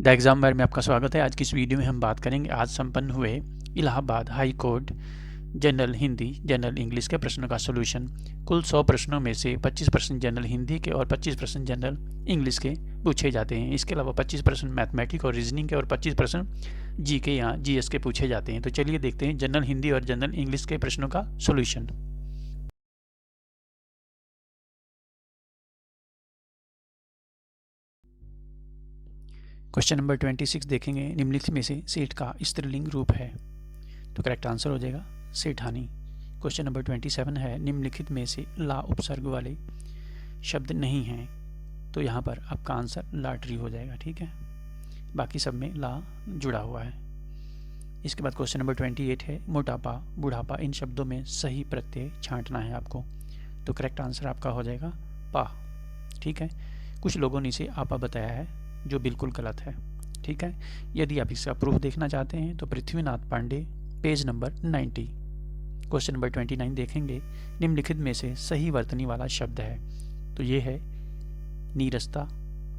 The exam wire में आपका स्वागत है। आज की इस वीडियो में हम बात करेंगे आज संपन्न हुए Allahabad high court general Hindi general English के प्रश्नों का सॉल्यूशन। कुल 100 प्रश्नों में से 25 प्रश्न जनरल हिंदी के और 25 प्रश्न जनरल इंग्लिश के पूछे जाते हैं। इसके अलावा 25 प्रश्न मैथमेटिक्स और रीजनिंग के और 25 प्रश्न जीके या जीएस के पूछे जाते हैं। तो चलिए देखते हैं जनरल हिंदी और जनरल इंग्लिश के प्रश्नों का सॉल्यूशन। क्वेश्चन नंबर 26 देखेंगे, निम्नलिखित में से सेठ का स्त्रीलिंग रूप है। तो करेक्ट आंसर हो जाएगा सेठानी। क्वेश्चन नंबर 27 है, निम्नलिखित में से ला उपसर्ग वाले शब्द नहीं हैं। तो यहाँ पर आपका आंसर लाटरी हो जाएगा। ठीक है, बाकी सब में ला जुड़ा हुआ है। इसके बाद क्वेश्चन नंबर 28 है, मोटापा बुढ़ापा इन शब्दों में सही प्रत्यय छांटना है आपको। तो करेक्ट आंसर आपका हो जाएगा पा। ठीक है, कुछ लोगों ने इसे आपा बताया है जो बिल्कुल गलत है। ठीक है, यदि आप इसका प्रूफ देखना चाहते हैं तो Prithvinath Pandey page number 90। Question number 29 देखेंगे, निम्नलिखित में से सही वर्तनी वाला शब्द है। तो ये है नीरसता।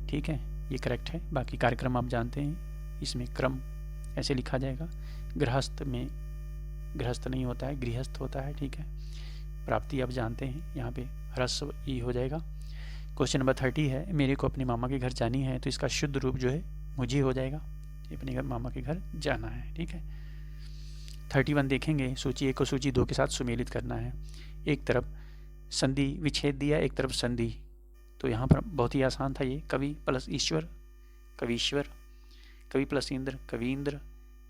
ठीक है, ये करेक्ट है। बाकी कार्यक्रम आप जानते हैं, इसमें क्रम ऐसे लिखा जाएगा। गृहस्थ में गृहस्थ नहीं होता है, गृहस्थ होता है। ठीक है, प्राप्ति आप जानते हैं, यहाँ पे ह्रस्व ई हो जाएगा। क्वेश्चन नंबर 30 है, मेरे को अपने मामा के घर जानी है। तो इसका शुद्ध रूप जो है मुझे हो जाएगा, अपने घर मामा के घर जाना है। ठीक है, 31 देखेंगे, सूची 1 को सूची 2 के साथ सुमेलित करना है। एक तरफ संधि विच्छेद दिया, एक तरफ संधि। तो यहाँ पर बहुत ही आसान था ये, कवि प्लस ईश्वर कवीश्वर, कवि प्लस इंद्र कवींद्र,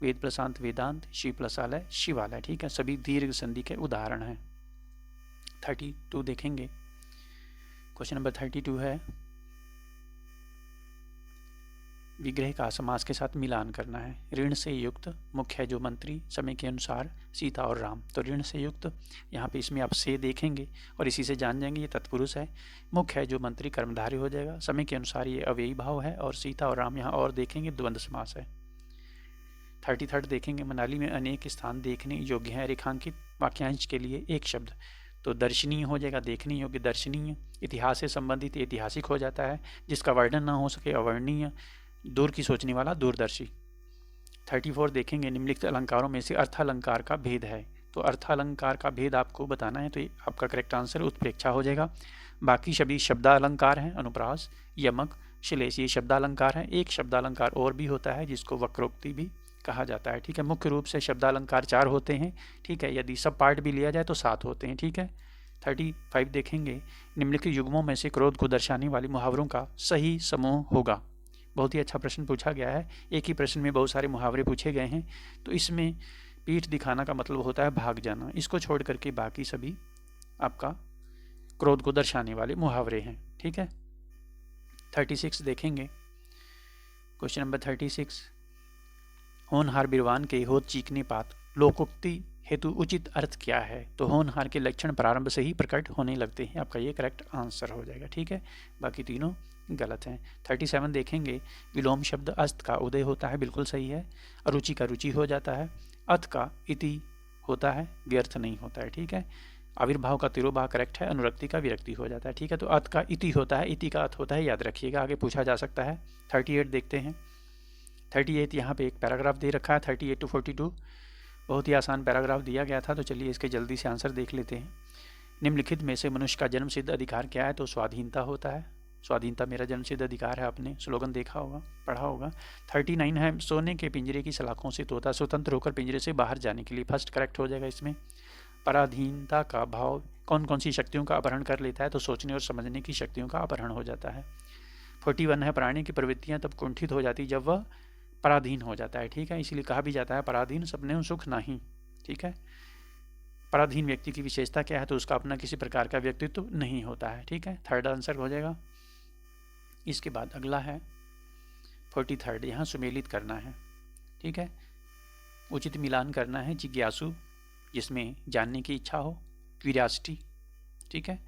वेद प्लस अंत वेदांत, शिव प्लस आलय शिवालय। ठीक है, सभी दीर्घ संधि के उदाहरण हैं। 32 देखेंगे, क्वेश्चन नंबर 32 है, विग्रह का समास के साथ मिलान करना है। ऋण से युक्त मुख्य है जो मंत्री, समय के अनुसार सीता और राम। तो ऋण से युक्त, यहाँ पे इसमें आप से देखेंगे और इसी से जान जाएंगे ये तत्पुरुष है। मुख्य है जो मंत्री कर्मधारय हो जाएगा। समय के अनुसार ये अव्ययी भाव है और सीता और राम यहाँ और देखेंगे द्वंद्व समास है। 33 देखेंगे, मनाली में अनेक स्थान देखने योग्य हैं। रेखांकित वाक्यांश के लिए एक शब्द। तो दर्शनीय हो जाएगा, देखने योग्य दर्शनीय। इतिहास से संबंधित ऐतिहासिक हो जाता है, जिसका वर्णन ना हो सके अवर्णनीय। दूर की सोचने वाला दूरदर्शी। 34 देखेंगे, निम्नलिखित अलंकारों में से अर्थालंकार का भेद है। तो अर्थालंकार का भेद आपको बताना है, तो ये आपका करेक्ट आंसर उत्प्रेक्षा हो जाएगा। बाकी सभी शब्दालंकार हैं, अनुप्रास यमक श्लेष ये शब्दालंकार हैं। एक शब्दालंकार और भी होता है जिसको वक्रोक्ति भी कहा जाता है। ठीक है, मुख्य रूप से शब्दालंकार 4 होते हैं। ठीक है, यदि सब पार्ट भी लिया जाए तो 7 होते हैं। ठीक है, 35 देखेंगे, निम्नलिखित युग्मों में से क्रोध को दर्शाने वाले मुहावरों का सही समूह होगा। बहुत ही अच्छा प्रश्न पूछा गया है। एक ही प्रश्न में बहुत सारे मुहावरे पूछे गए हैं। तो इसमें पीठ दिखाना का मतलब होता है भाग जाना। इसको छोड़ करके बाकी सभी आपका क्रोध को दर्शाने वाले मुहावरे हैं। ठीक है, 36 देखेंगे, क्वेश्चन नंबर 36, होनहार बिरवान के होत चीकने पात लोकोक्ति हेतु उचित अर्थ क्या है। तो होनहार के लक्षण प्रारंभ से ही प्रकट होने लगते हैं। आपका ये करेक्ट आंसर हो जाएगा। ठीक है, बाकी तीनों गलत हैं। 37 देखेंगे, विलोम शब्द अस्त का उदय होता है, बिल्कुल सही है। अरुचि का रुचि हो जाता है। अथ का इति होता है, व्यर्थ नहीं होता है। ठीक है, आविर्भाव का तिरोभाव करेक्ट है, अनुरक्ति का विरक्ति हो जाता है। ठीक है, तो अथ का इति होता है, इति का अथ होता है, याद रखिएगा, आगे पूछा जा सकता है। 38 देखते हैं। 38 यहाँ पे एक पैराग्राफ दे रखा है, 38 to 42 बहुत ही आसान पैराग्राफ दिया गया था। तो चलिए इसके जल्दी से आंसर देख लेते हैं। निम्नलिखित में से मनुष्य का जन्म सिद्ध अधिकार क्या है। तो स्वाधीनता होता है, स्वाधीनता मेरा जन्म सिद्ध अधिकार है। आपने स्लोगन देखा होगा, पढ़ा होगा। 39 है, सोने के पिंजरे की सलाखों से तोता स्वतंत्र होकर पिंजरे से बाहर जाने के लिए। फर्स्ट करेक्ट हो जाएगा इसमें। पराधीनता का भाव कौन कौन सी शक्तियों का अपहरण कर लेता है। तो सोचने और समझने की शक्तियों का अपहरण हो जाता है। 41 है, प्राणी की प्रवृत्तियां तब कुंठित हो जाती जब वह पराधीन हो जाता है। ठीक है, इसलिए कहा भी जाता है पराधीन सपने सुख नहीं। ठीक है, पराधीन व्यक्ति की विशेषता क्या है। तो उसका अपना किसी प्रकार का व्यक्तित्व नहीं होता है। ठीक है, थर्ड आंसर हो जाएगा। इसके बाद अगला है 43, यहाँ सुमेलित करना है। ठीक है, उचित मिलान करना है। जिज्ञासु जिसमें जानने की इच्छा हो, क्यूरियोसिटी। ठीक है,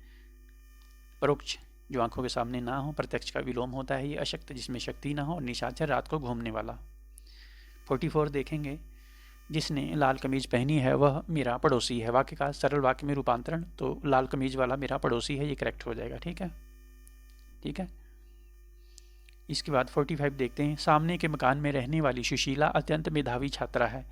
परोक्ष जो आंखों के सामने ना हो, प्रत्यक्ष का विलोम होता है ये, अशक्त जिसमें शक्ति ना हो, और निशाचर रात को घूमने वाला। 44 देखेंगे, जिसने लाल कमीज पहनी है वह मेरा पड़ोसी है। वाक्य का सरल वाक्य में रूपांतरण, तो लाल कमीज वाला मेरा पड़ोसी है, ये करेक्ट हो जाएगा। ठीक है, ठीक है, इसके बाद 45 देखते हैं। सामने के मकान में रहने वाली सुशीला अत्यंत मेधावी छात्रा है।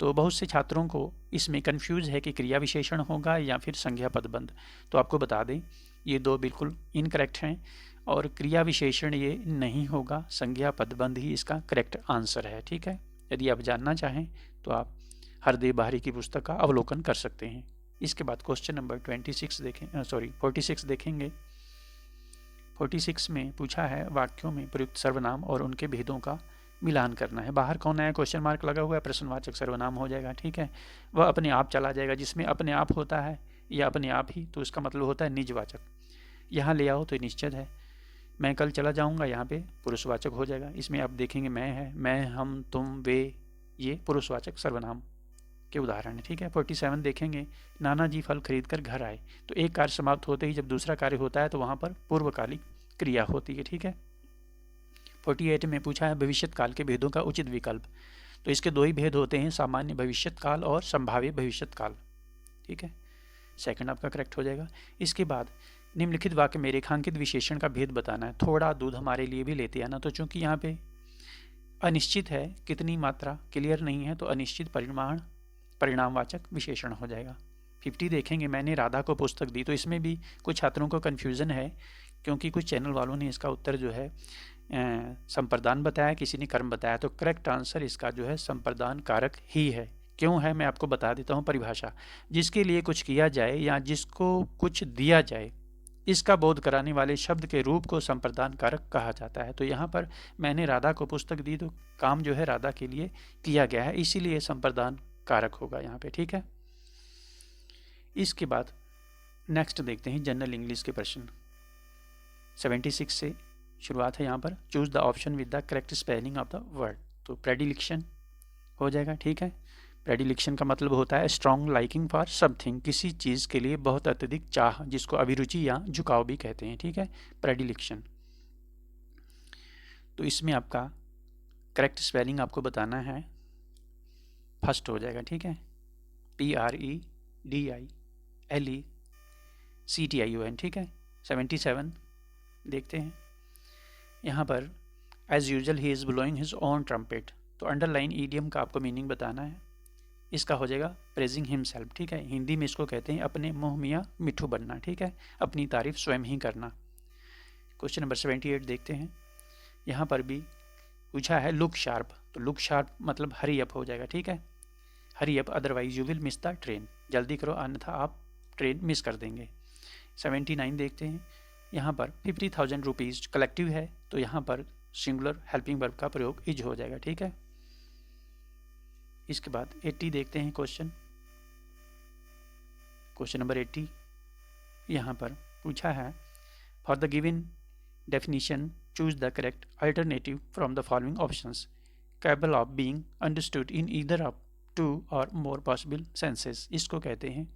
तो बहुत से छात्रों को इसमें कन्फ्यूज है कि क्रिया विशेषण होगा या फिर संज्ञा पदबंध। तो आपको बता दें ये दो बिल्कुल इनकरेक्ट हैं और क्रिया विशेषण ये नहीं होगा, संज्ञा पदबंध ही इसका करेक्ट आंसर है। ठीक है, यदि आप जानना चाहें तो आप हरदेव बाहरी की पुस्तक का अवलोकन कर सकते हैं। इसके बाद क्वेश्चन नंबर 46 देखेंगे। 46 में पूछा है वाक्यों में प्रयुक्त सर्वनाम और उनके भेदों का मिलान करना है। बाहर कौन है, क्वेश्चन मार्क लगा हुआ है, प्रश्नवाचक सर्वनाम हो जाएगा। ठीक है, वह अपने आप चला जाएगा। जिसमें अपने आप होता है या अपने आप ही तो इसका मतलब होता है निजवाचक। यहाँ ले आओ तो निश्चित है। मैं कल चला जाऊँगा, यहाँ पे पुरुषवाचक हो जाएगा। इसमें आप देखेंगे मैं है, मैं, हम, तुम, वे, ये पुरुषवाचक सर्वनाम के उदाहरण है। ठीक है, 47 देखेंगे। नाना जी फल खरीद कर घर आए। तो एक कार्य समाप्त होते ही जब दूसरा कार्य होता है तो वहाँ पर पूर्वकालिक क्रिया होती है। ठीक है, 48 में पूछा है भविष्यत काल के भेदों का उचित विकल्प। तो इसके दो ही भेद होते हैं, सामान्य भविष्यत काल और संभाव्य भविष्यत काल। ठीक है, सेकंड आपका करेक्ट हो जाएगा। इसके बाद निम्नलिखित वाक्य में रेखांकित विशेषण का भेद बताना है। थोड़ा दूध हमारे लिए भी लेते आना। तो चूंकि यहाँ पे अनिश्चित है, कितनी मात्रा क्लियर नहीं है, तो अनिश्चित परिणामवाचक विशेषण हो जाएगा। 50 देखेंगे। मैंने राधा को पुस्तक दी। तो इसमें भी कुछ छात्रों को कन्फ्यूज़न है क्योंकि कुछ चैनल वालों ने इसका उत्तर जो है संप्रदान बताया, किसी ने कर्म बताया। तो करेक्ट आंसर इसका जो है संप्रदान कारक ही है। क्यों है मैं आपको बता देता हूँ परिभाषा। जिसके लिए कुछ किया जाए या जिसको कुछ दिया जाए, इसका बोध कराने वाले शब्द के रूप को संप्रदान कारक कहा जाता है। तो यहाँ पर मैंने राधा को पुस्तक दी तो काम जो है राधा के लिए किया गया है, इसीलिए संप्रदान कारक होगा यहाँ पे। ठीक है, इसके बाद नेक्स्ट देखते हैं जनरल इंग्लिश के प्रश्न। 76 से शुरुआत है यहाँ पर। Choose the option with the correct spelling of the word. तो प्रेडिलिक्शन हो जाएगा। ठीक है, प्रेडिलिक्शन का मतलब होता है स्ट्रॉन्ग लाइकिंग फॉर समथिंग, किसी चीज़ के लिए बहुत अत्यधिक चाह, जिसको अभिरुचि या झुकाव भी कहते हैं। ठीक है, प्रेडिलिक्शन। तो इसमें आपका करेक्ट स्पेलिंग आपको बताना है, फर्स्ट हो जाएगा। ठीक है, PREDILECTION। ठीक है, 77 देखते हैं। यहाँ पर as usual he is blowing his own trumpet. तो अंडरलाइन ईडियम का आपको मीनिंग बताना है। इसका हो जाएगा प्रेजिंग हिमसेल्फ। ठीक है, हिंदी में इसको कहते हैं अपने मुँह मियाँ मिठू बनना। ठीक है, अपनी तारीफ स्वयं ही करना। क्वेश्चन नंबर 78 देखते हैं। यहाँ पर भी पूछा है लुक शार्प। तो लुक शार्प मतलब हरी अप हो जाएगा। ठीक है, hurry up otherwise you will miss the train. जल्दी करो अन्यथा आप ट्रेन मिस कर देंगे। 79 देखते हैं। यहाँ पर 50,000 रुपीज़ कलेक्टिव है तो यहाँ पर सिंगुलर हेल्पिंग वर्ब का प्रयोग इज हो जाएगा। ठीक है, इसके बाद 80 देखते हैं क्वेश्चन नंबर 80। यहाँ पर पूछा है for the given definition choose the correct alternative from the following options capable of being understood in either of 2 और मोर पॉसिबल सेंसेस। इसको कहते हैं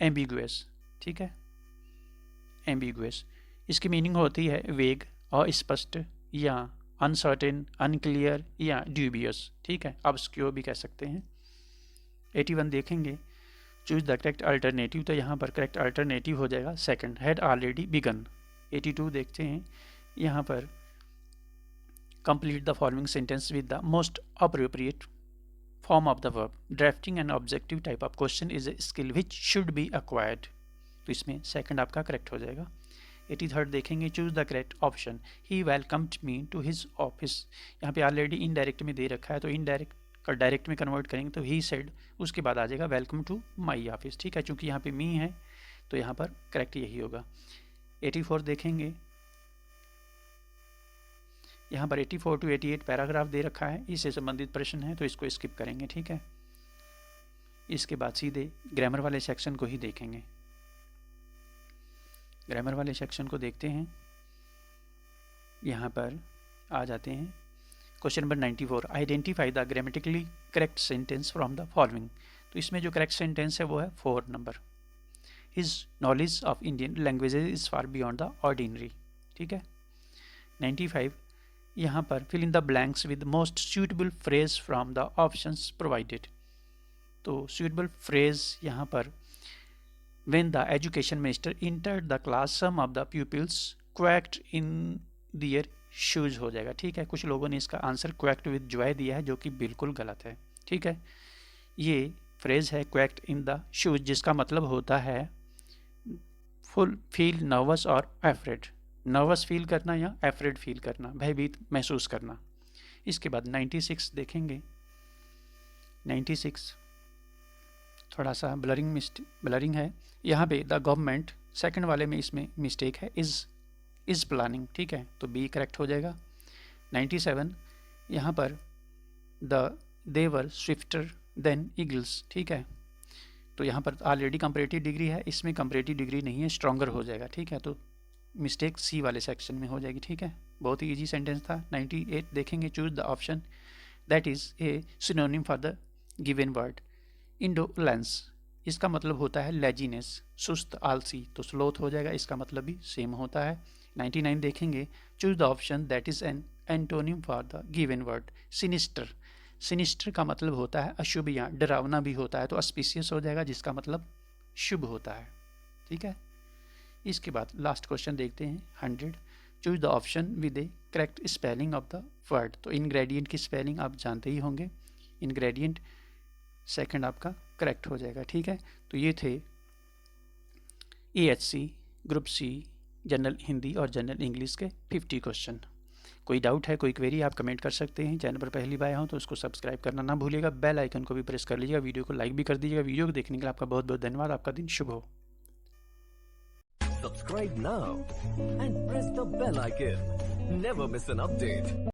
एम्बिगुअस। ठीक है, एम्बिगुअस। इसकी मीनिंग होती है वेग, अस्पष्ट या अनसर्टेन, अनक्लियर या ड्यूबियस। ठीक है, ऑब्स्क्योर भी कह सकते हैं। 81 देखेंगे। Choose the correct alternative. तो यहाँ पर करेक्ट अल्टरनेटिव हो जाएगा सेकंड, हैड ऑलरेडी बिगन। 82 देखते हैं। यहाँ पर complete the following sentence with the most appropriate form of the verb. Drafting and objective type of question is a skill which should be acquired. तो इसमें second आपका correct हो जाएगा। 83 देखेंगे। Choose the correct option, he welcomed me to his office. यहाँ पे already indirect में दे रखा है तो इनडायरेक्ट का डायरेक्ट में कन्वर्ट करेंगे तो ही सेड, उसके बाद आ जाएगा वेलकम टू माई ऑफिस। ठीक है, चूँकि यहाँ पे मी है तो यहाँ पर करेक्ट यही होगा। 84 देखेंगे। यहाँ पर 84 to 88 पैराग्राफ दे रखा है, इससे संबंधित प्रश्न है तो इसको स्किप करेंगे। ठीक है, इसके बाद सीधे ग्रामर वाले सेक्शन को ही देखेंगे। ग्रामर वाले सेक्शन को देखते हैं। यहाँ पर आ जाते हैं। Question number 94 identify the grammatically correct sentence from the following. तो इसमें जो करेक्ट सेंटेंस है वो है 4 नंबर। His knowledge of Indian languages is far beyond the ordinary. ठीक है, 95 यहाँ पर fill in the blanks with most suitable phrase from the options provided. तो सूटेबल फ्रेज यहाँ पर when the education minister entered the class some of the pupils quacked in their shoes हो जाएगा। ठीक है, कुछ लोगों ने इसका आंसर क्वैक्ट विद जॉय दिया है, जो कि बिल्कुल गलत है। ठीक है, ये फ्रेज है क्वैक्ट इन द शूज, जिसका मतलब होता है फुल फील नर्वस और एफ्रेड, नर्वस फील करना या एफ्रेड फील करना, भयभीत महसूस करना। इसके बाद 96 देखेंगे। 96 थोड़ा सा ब्लरिंग है यहाँ पे। द गवर्नमेंट, सेकंड वाले में इसमें मिस्टेक है, इज़ प्लानिंग। ठीक है, तो बी करेक्ट हो जाएगा। 97 यहाँ पर दे वर स्विफ्टर देन ईगल्स। ठीक है, तो यहाँ पर ऑलरेडी कंपैरेटिव डिग्री है, इसमें कंपैरेटिव डिग्री नहीं है, स्ट्रॉन्गर हो जाएगा। ठीक है, तो मिस्टेक सी वाले सेक्शन में हो जाएगी। ठीक है, बहुत ही इजी सेंटेंस था। 98 देखेंगे। Choose the option that is a synonym for the given word. Indolence, इसका मतलब होता है लेजीनेस, सुस्त, आलसी, तो स्लोथ हो जाएगा, इसका मतलब भी सेम होता है। 99 देखेंगे। Choose the option that is an antonym for the given word. Sinister, sinister का मतलब होता है अशुभ या डरावना भी होता है, तो ऑस्पिशियस हो जाएगा, जिसका मतलब शुभ होता है। ठीक है, इसके बाद लास्ट क्वेश्चन देखते हैं। 100 choose the option with A correct spelling of the word. तो इनग्रेडिएंट की स्पेलिंग आप जानते ही होंगे, इनग्रेडिएंट सेकंड आपका करेक्ट हो जाएगा। ठीक है, तो ये थे AHC group C general Hindi और जनरल इंग्लिश के 50 क्वेश्चन। कोई डाउट है, कोई क्वेरी, आप कमेंट कर सकते हैं। चैनल पर पहली बार हो तो उसको सब्सक्राइब करना ना भूलिएगा, बेल आइकन को भी प्रेस कर लीजिएगा, वीडियो को लाइक भी कर दीजिएगा। वीडियो को देखने के लिए आपका बहुत बहुत धन्यवाद। आपका दिन शुभ हो। Subscribe now and press the bell icon. Never miss an update.